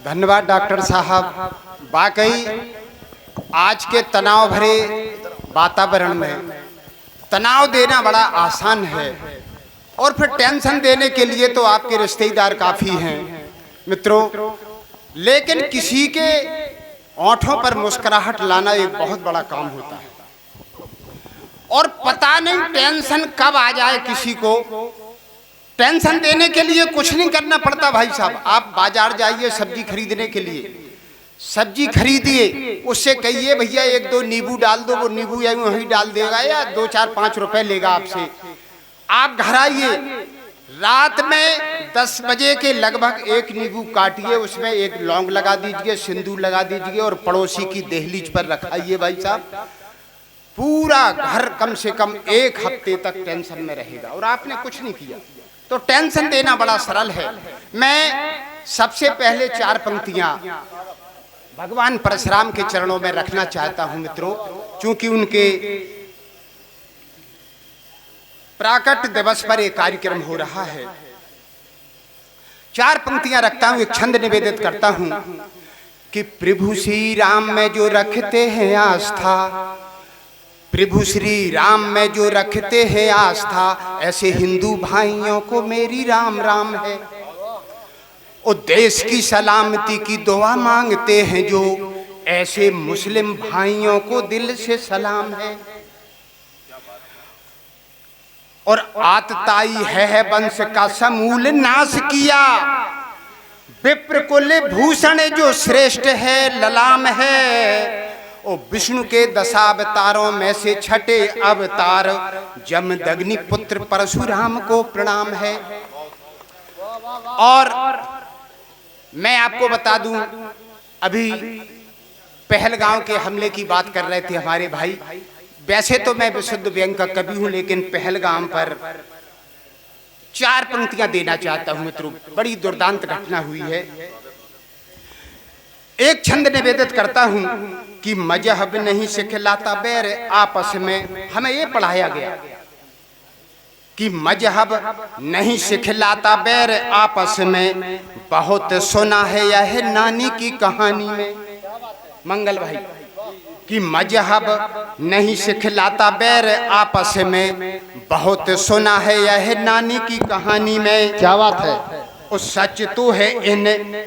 धन्यवाद डॉक्टर साहब। वाकई आज के तनाव भरे वातावरण में तनाव देना बड़ा आसान है और फिर टेंशन देने के लिए तो आपके रिश्तेदार काफ़ी हैं मित्रों, लेकिन किसी के ओंठों पर मुस्कुराहट लाना एक बहुत बड़ा काम होता है और पता नहीं टेंशन कब आ जाए किसी को। टेंशन देने के लिए कुछ नहीं करना पड़ता भाई साहब। आप बाजार जाइए सब्जी खरीदने के लिए, सब्जी खरीदिए, उससे कहिए भैया एक दो नींबू डाल दो, वो नींबू या वहीं डाल देगा या 2-4-5 रुपए लेगा आपसे। आप घर आइए, रात में 10 बजे के लगभग एक नींबू काटिए, उसमें एक लौंग लगा दीजिए, सिंदूर लगा दीजिए और पड़ोसी की दहलीज पर रखाइए भाई साहब। पूरा घर कम से कम 1 हफ्ते तक टेंशन में रहेगा और आपने कुछ नहीं किया। तो टेंशन देना बड़ा सरल है। मैं सबसे पहले 4 पंक्तियां भगवान परशुराम के चरणों में रखना चाहता हूं मित्रों, क्योंकि उनके प्राकट दिवस पर एक कार्यक्रम हो रहा है। 4 पंक्तियां रखता हूं, एक छंद निवेदित करता हूं कि प्रभु श्री राम में जो रखते हैं आस्था, प्रभु श्री राम में जो रखते हैं आस्था, ऐसे हिंदू भाइयों को मेरी राम राम है। और देश की सलामती की दुआ मांगते हैं जो, ऐसे मुस्लिम भाइयों को दिल से सलाम है। और आतताई है वंश का समूल नाश किया, विप्र कुल भूषण जो श्रेष्ठ है ललाम है। और विष्णु के 10 अवतारों में से छठे अवतार जमदग्नि पुत्र परशुराम को प्रणाम है। और मैं आपको बता दूं, अभी पहलगांव के हमले की बात कर रहे थे हमारे भाई। वैसे तो मैं विशुद्ध व्यंग का कवि हूं, लेकिन पहलगाम पर 4 पंक्तियां देना चाहता हूं मित्रों। बड़ी दुर्दांत घटना हुई है। एक छंद निवेदित करता हूं कि मजहब नहीं सिखलाता बैर आपस में। हमें ये पढ़ाया गया कि मजहब नहीं सिखलाता बैर आपस में, बहुत सुना है यह नानी की कहानी में। मंगल भाई कि मजहब नहीं सिखलाता बैर आपस में, बहुत सुना है यह नानी की कहानी में। क्या बात है। और सच तो है इन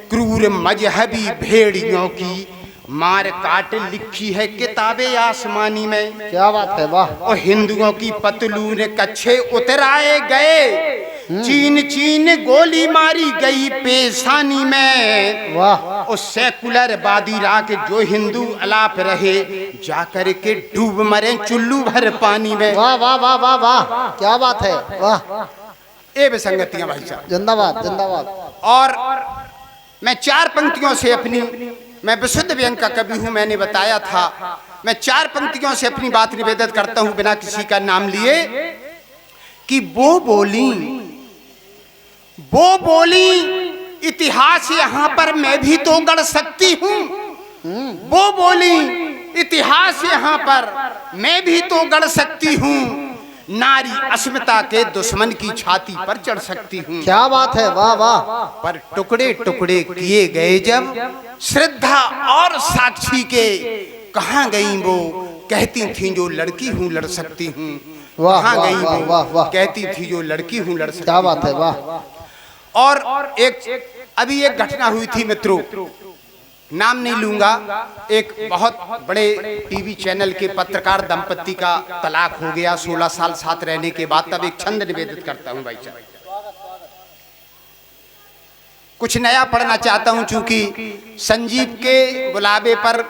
क्रूर मजहबी भेड़ियों की, मार काट लिखी है किताबें आसमानी में। क्या बात है, वाह। और हिंदुओं की पतलून कच्छे उतराए गए, चीन चीन गोली मारी गई पेशानी में। वाह। और सेकुलर वादी राग जो हिंदू अलाप रहे, जाकर के डूब मरे चुल्लू भर पानी में। वाह वाह वाह वाह वाह, क्या बात है, वाह। ये विसंगतियां भाई साहब, जिंदाबाद जिंदाबाद। और मैं 4 पंक्तियों से अपनी, मैं विशुद्ध व्यंग का कवि हूं, मैंने बताया था। मैं 4 पंक्तियों से अपनी बात निवेदित करता हूं बिना किसी का नाम लिए कि वो बोली इतिहास यहाँ पर मैं भी तो गढ़ सकती हूँ। वो बोली इतिहास यहाँ पर मैं भी तो गढ़ सकती हूँ, नारी अस्मिता के दुश्मन की छाती पर चढ़ सकती हूँ। क्या बात है, वाह वाह। पर टुकड़े टुकड़े किए गए जब श्रद्धा और साक्षी के, कहाँ गई वो कहती थी जो लड़की हूँ लड़ सकती हूँ। कहाँ गई वो कहती थी जो लड़की हूँ लड़ सकती। क्या बात है, वाह। और अभी एक घटना हुई थी मित्रों, नाम नहीं लूंगा। एक बहुत बड़े टीवी चैनल के पत्रकार दंपति का तलाक हो गया 16 साल साथ रहने के बाद। तब एक छंद निवेदित करता हूं भाई साहब, कुछ नया पढ़ना चाहता हूं, चूंकि संजीव के बुलावे पर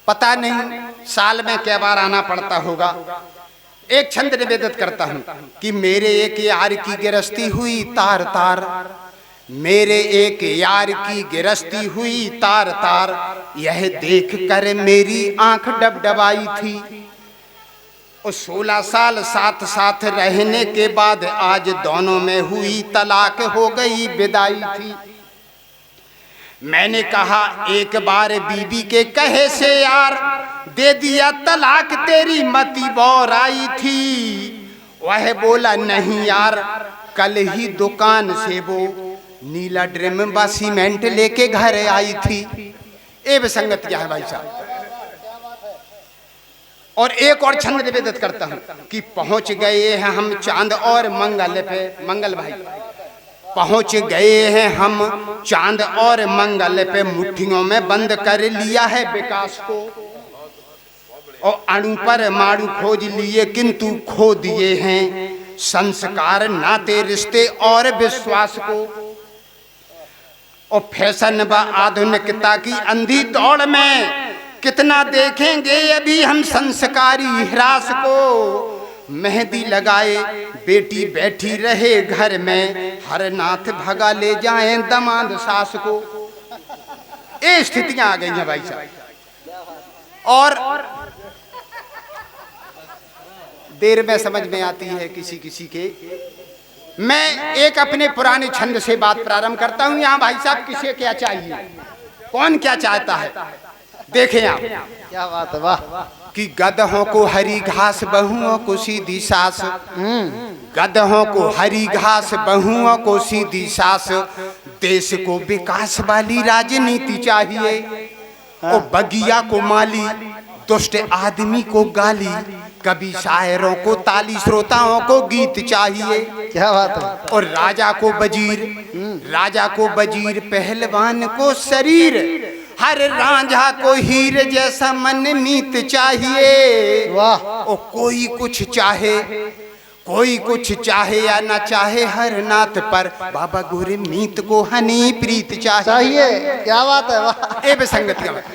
पता नहीं साल में कै बार आना पड़ता होगा। एक छंद निवेदित करता हूं कि मेरे एक यार की गिरस्ती हुई तार तार, मेरे एक यार की गिरस्ती हुई तार तार, यह देख कर मेरी आंख डबडबाई थी। और 16 साल साथ साथ रहने के बाद आज दोनों में हुई तलाक, हो गई विदाई थी। मैंने कहा एक बार बीबी के कहे से यार, दे दिया तलाक तेरी मती बौर आई थी। वह बोला नहीं यार, कल ही दुकान से वो नीला ड्रम बा सीमेंट लेके घर आई थी। ए संगत क्या है भाई साहब। और एक और छंद निवेदित करता हूं कि पहुंच गए हैं हम चांद और मंगल पे। मंगल भाई पहुंच गए हैं हम चांद और मंगल पे, मुट्ठियों में बंद कर लिया है विकास को। और अणु पर मारू खोज लिए किंतु खो दिए हैं संस्कार, नाते, रिश्ते और विश्वास को। और फैशन व आधुनिकता की अंधी दौड़ में कितना देखेंगे अभी हम संस्कारी ह्रास को। मेहंदी लगाए बेटी बैठी रहे घर में, हर नाथ भगा ले जाएं दमाद सास को। ये स्थितियां आ गई हैं भाई साहब। और देर में समझ में आती है किसी किसी के। मैं एक अपने पुराने छंद से बात प्रारंभ करता हूं। यहाँ भाई साहब किसे क्या चाहिए, कौन क्या चाहता है, देखें आप। क्या बात है, वाह। कि गधों को हरी घास, बहुओं को सीधी सास। गधों को हरी घास, बहुओं को सीधी सास। देश को विकास वाली राजनीति चाहिए। और बगिया को माली, दुष्ट आदमी को गाली। कभी शायरों को ताली, श्रोताओं को गीत चाहिए। क्या बात है। और राजा को वजीर, राजा को वजीर, पहलवान को शरीर। हर रांझा को हीर जैसा मन मीत चाहिए। वाह। और कोई कुछ चाहे, कोई कुछ चाहे या ना चाहे, हर नाथ पर बाबा गुरमीत को हनी प्रीत चाहिए। क्या बात है, वाह। ए संगत